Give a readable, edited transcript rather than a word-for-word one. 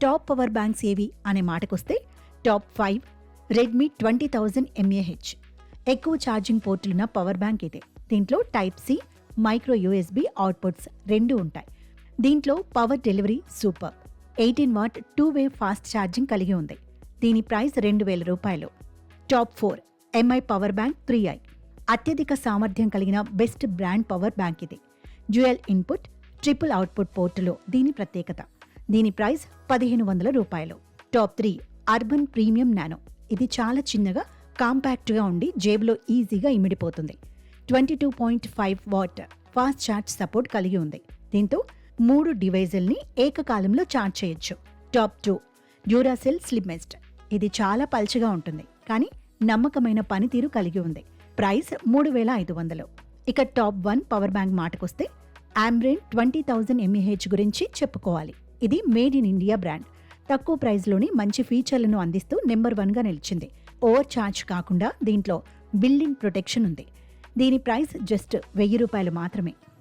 Top power banks ఏవి అనే మాటకొస్తే టాప్ 5 రెడ్మీ 20,000 mAh. ఎక్కువ ఛార్జింగ్ పోర్టులున్న పవర్ బ్యాంక్ ఇదే. దీంట్లో type C, micro USB outputs రెండూ ఉంటాయి. దీంట్లో power delivery super. 18 watt two way fast charging కలిగి ఉంది. దీని ప్రైస్ 2,000 రూపాయలు. Top 4 MI power bank 3i. అత్యధిక సామర్థ్యం కలిగిన బెస్ట్ బ్రాండ్ పవర్ బ్యాంక్ ఇది. డ్యూయల్ ఇన్పుట్, ట్రిపుల్ అవుట్పుట్ పోర్టులో దీని ప్రత్యేకత. దీని ప్రైస్ 1,500 రూపాయలు. Top 3 urban premium nano. ఇది చాలా చిన్నగా, కాంపాక్ట్గా ఉండి జేబులో ఈజీగా ఇమిడిపోతుంది. 22.5 వాట్ ఫాస్ట్ ఛార్జ్ సపోర్ట్ కలిగి ఉంది. దీంతో 3 డివైజుల్ని ఏకకాలంలో ఛార్జ్ చేయొచ్చు. Top 2 Duracell slimmest. ఇది చాలా పల్చగా ఉంటుంది, కానీ నమ్మకమైన పనితీరు కలిగి ఉంది. ప్రైస్ 3,500. ఇక టాప్ 1 పవర్ బ్యాంక్ మాటకొస్తే ఆంబ్రెన్ 20,000 mAh గురించి చెప్పుకోవాలి. ఇది మేడ్ ఇన్ ఇండియా బ్రాండ్. తక్కువ ప్రైస్లోని మంచి ఫీచర్లను అందిస్తూ నెంబర్ 1గా నిలిచింది. ఓవర్ ఛార్జ్ కాకుండా దీంట్లో బిల్డింగ్ ప్రొటెక్షన్ ఉంది. దీని ప్రైస్ జస్ట్ 1,000 రూపాయలు మాత్రమే.